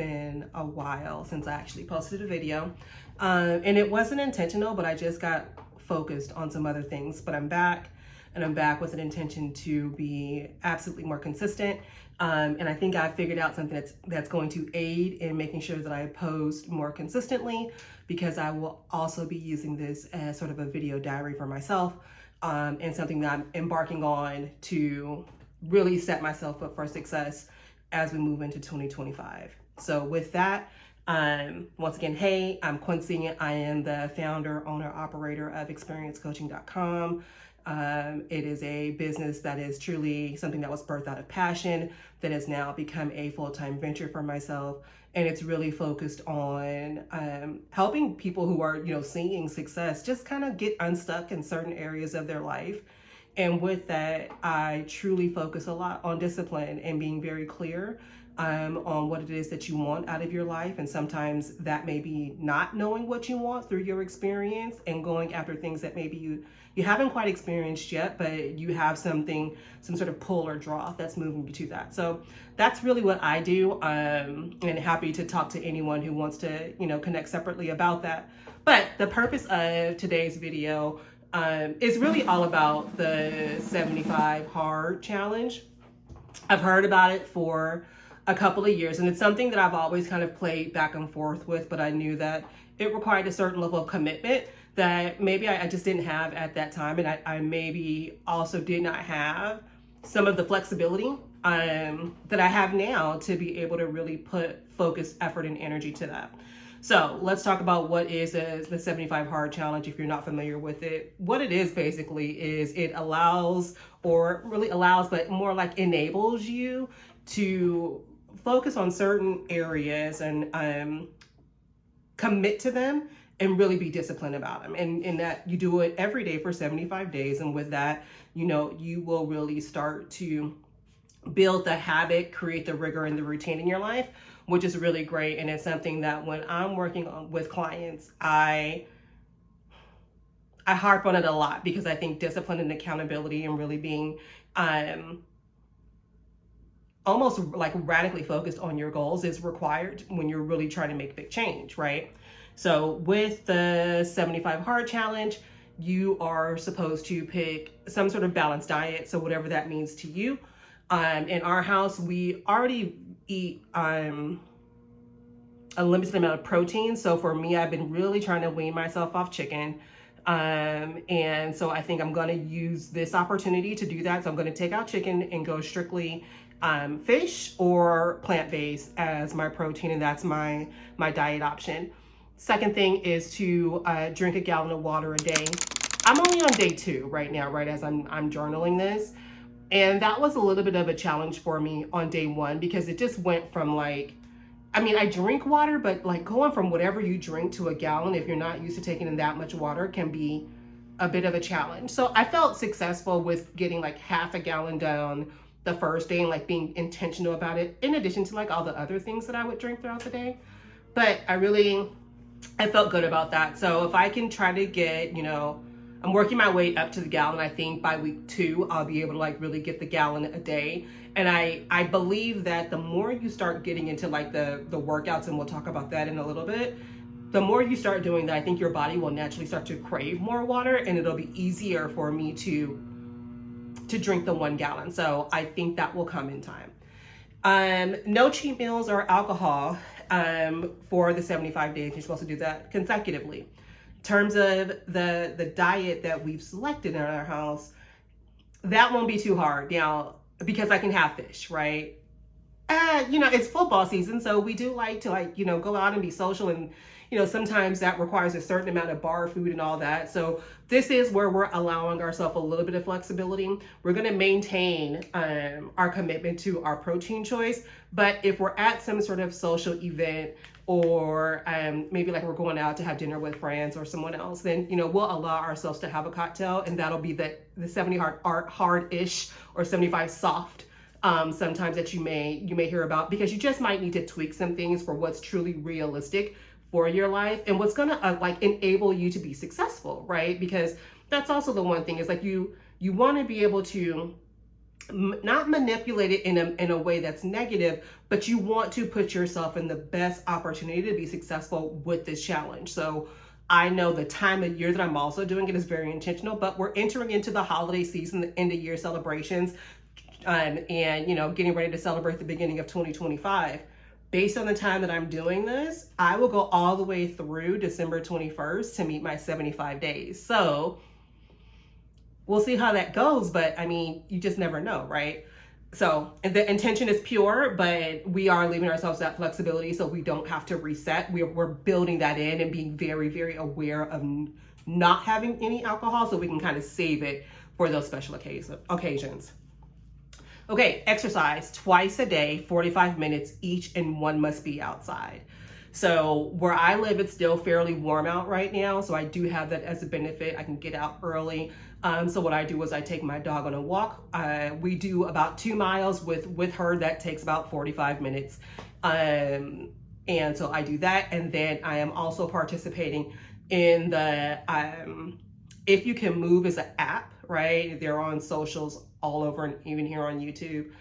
been a while since I actually posted a video. And it wasn't intentional, but I just got focused on some other things. But I'm back, and I'm back with an intention to be absolutely more consistent. And I think I figured out something that's going to aid in making sure that I post more consistently, because I will also be using this as sort of a video diary for myself, and something that I'm embarking on to really set myself up for success as we move into 2025. So with that, once again, hey, I'm Quincy. I am the founder, owner, operator of experiencecoaching.com. It is a business that is truly something that was birthed out of passion that has now become a full-time venture for myself. And it's really focused on helping people who are, seeing success just kind of get unstuck in certain areas of their life. And with that, I truly focus a lot on discipline and being very clear on what it is that you want out of your life. And sometimes that may be not knowing what you want through your experience and going after things that maybe you haven't quite experienced yet, but you have some sort of pull or draw that's moving you to that. So that's really what I do. And happy to talk to anyone who wants to, connect separately about that. But the purpose of today's video is really all about the 75 Hard Challenge. I've heard about it for a couple of years, and it's something that I've always kind of played back and forth with, but I knew that it required a certain level of commitment that maybe I just didn't have at that time. And I maybe also did not have some of the flexibility that I have now to be able to really put focused effort and energy to that. So let's talk about what is the 75 Hard Challenge. If you're not familiar with it, what it is basically is it allows, or really allows, but more like enables you to focus on certain areas and commit to them and really be disciplined about them. And that you do it every day for 75 days. And with that, you will really start to build the habit, create the rigor and the routine in your life, which is really great. And it's something that when I'm working with clients, I harp on it a lot, because I think discipline and accountability and really being almost like radically focused on your goals is required when you're really trying to make big change, right? So with the 75 Hard Challenge, you are supposed to pick some sort of balanced diet. So whatever that means to you. In our house, we already eat a limited amount of protein. So for me, I've been really trying to wean myself off chicken. And so I think I'm going to use this opportunity to do that. So I'm going to take out chicken and go strictly fish or plant-based as my protein, and that's my diet option. Second thing is to drink a gallon of water a day. I'm only on day 2 right now, right as I'm journaling this. And that was a little bit of a challenge for me on day 1, because it just went from I drink water, but going from whatever you drink to a gallon, if you're not used to taking in that much water, can be a bit of a challenge. So I felt successful with getting half a gallon down the first day and being intentional about it, in addition to all the other things that I would drink throughout the day. But I felt good about that. So if I can try to get, I'm working my way up to the gallon. I think by week 2, I'll be able to really get the gallon a day. And I believe that the more you start getting into the workouts, and we'll talk about that in a little bit, the more you start doing that, I think your body will naturally start to crave more water, and it'll be easier for me to drink the 1 gallon. So I think that will come in time. No cheat meals or alcohol for the 75 days. You're supposed to do that consecutively. In terms of the diet that we've selected in our house, that won't be too hard now, because I can have fish, right? It's football season, so we do like to go out and be social, and sometimes that requires a certain amount of bar food and all that. So this is where we're allowing ourselves a little bit of flexibility. We're going to maintain our commitment to our protein choice, but if we're at some sort of social event, or maybe we're going out to have dinner with friends or someone else, then we'll allow ourselves to have a cocktail, and that'll be the 70 hard-ish or 75 soft sometimes that you may hear about, because you just might need to tweak some things for what's truly realistic for your life and what's gonna enable you to be successful, right? Because that's also the one thing is you want to be able to not manipulate it in a way that's negative, but you want to put yourself in the best opportunity to be successful with this challenge. So I know the time of year that I'm also doing it is very intentional, but we're entering into the holiday season, the end of year celebrations, and getting ready to celebrate the beginning of 2025. Based on the time that I'm doing this, I will go all the way through December 21st to meet my 75 days. So we'll see how that goes, but I mean, you just never know, right? So the intention is pure, but we are leaving ourselves that flexibility so we don't have to reset. We're building that in and being very, very aware of not having any alcohol so we can kind of save it for those special occasions. Okay, exercise twice a day, 45 minutes each, and one must be outside. So where I live, it's still fairly warm out right now. So I do have that as a benefit. I can get out early. So what I do is I take my dog on a walk. We do about 2 miles with her. That takes about 45 minutes. And so I do that. And then I am also participating in the If You Can Move is an app, right? They're on socials all over and even here on YouTube.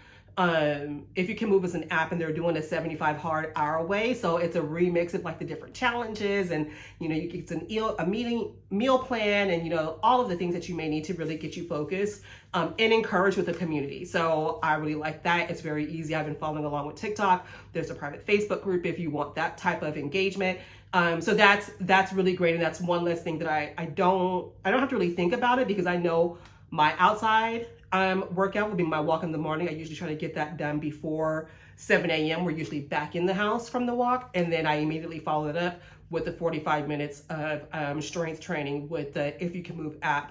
If You Can Move is an app, and they're doing a 75 hard our way. So it's a remix of like the different challenges, and you get a meal plan, and all of the things that you may need to really get you focused and encouraged with the community. So I really like that. It's very easy. I've been following along with TikTok. There's a private Facebook group if you want that type of engagement. So that's really great, and that's one less thing that I don't have to really think about it, because I know my outside workout will be my walk in the morning. I usually try to get that done before 7 a.m. We're usually back in the house from the walk, and then I immediately follow it up with the 45 minutes of strength training with the If You Can Move app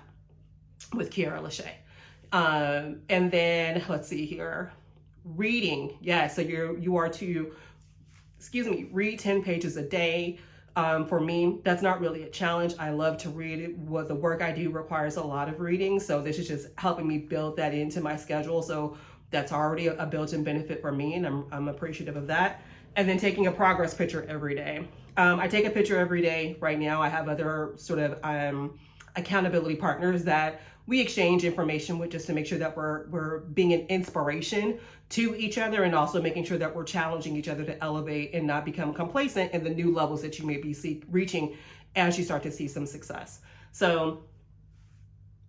with Kiara Lachey. And then let's see here, reading. Yeah, so you are to, read 10 pages a day. For me, that's not really a challenge. I love to read. What the work I do requires a lot of reading. So this is just helping me build that into my schedule. So that's already a built-in benefit for me, and I'm appreciative of that. And then taking a progress picture every day. I take a picture every day. Right now, I have other sort of accountability partners that we exchange information with, just to make sure that we're being an inspiration to each other, and also making sure that we're challenging each other to elevate and not become complacent in the new levels that you may be reaching as you start to see some success. So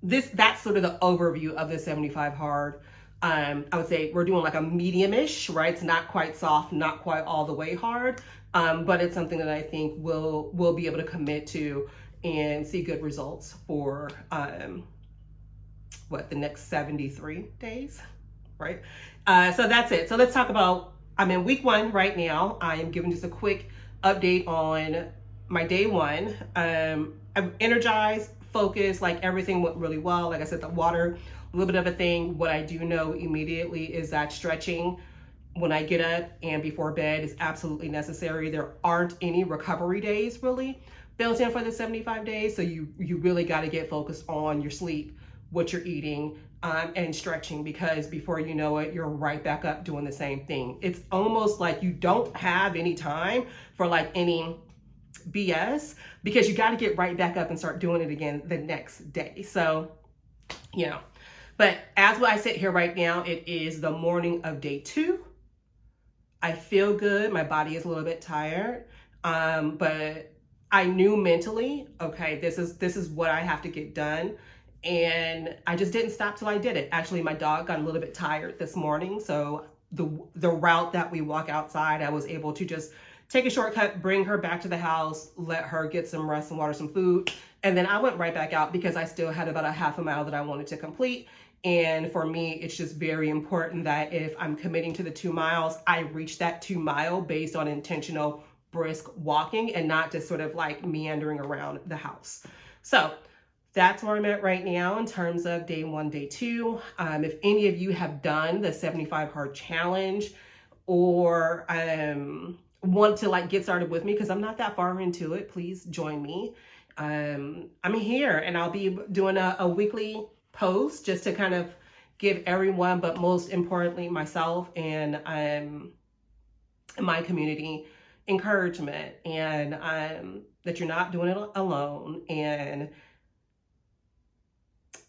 that's sort of the overview of the 75 hard. I would say we're doing like a medium-ish, right? It's not quite soft, not quite all the way hard, but it's something that I think we'll be able to commit to and see good results for the next 73 days, right? So that's it. So let's talk about, I'm in week 1 right now. I am giving just a quick update on my day 1. I'm energized, focused, like everything went really well. Like I said, the water, a little bit of a thing. What I do know immediately is that stretching when I get up and before bed is absolutely necessary. There aren't any recovery days really built in for the 75 days. So you really got to get focused on your sleep, what you're eating, and stretching, because before you know it, you're right back up doing the same thing. It's almost like you don't have any time for like any BS, because you got to get right back up and start doing it again the next day. So, but as I sit here right now, it is the morning of day 2. I feel good. My body is a little bit tired, but I knew mentally, okay, this is what I have to get done. And I just didn't stop till I did it. Actually, my dog got a little bit tired this morning. So the route that we walk outside, I was able to just take a shortcut, bring her back to the house, let her get some rest and water, some food. And then I went right back out, because I still had about a half a mile that I wanted to complete. And for me, it's just very important that if I'm committing to the 2 miles, I reach that 2 mile based on intentional, brisk walking, and not just sort of like meandering around the house. So that's where I'm at right now in terms of day 1, day 2. If any of you have done the 75 hard challenge, or want to like get started with me, because I'm not that far into it, please join me. I'm here, and I'll be doing a weekly post just to kind of give everyone, but most importantly myself and my community, encouragement, and that you're not doing it alone, and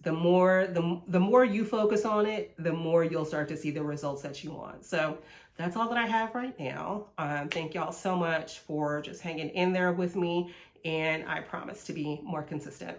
the more you focus on it, the more you'll start to see the results that you want. So that's all that I have right now. Thank y'all so much for just hanging in there with me, and I promise to be more consistent.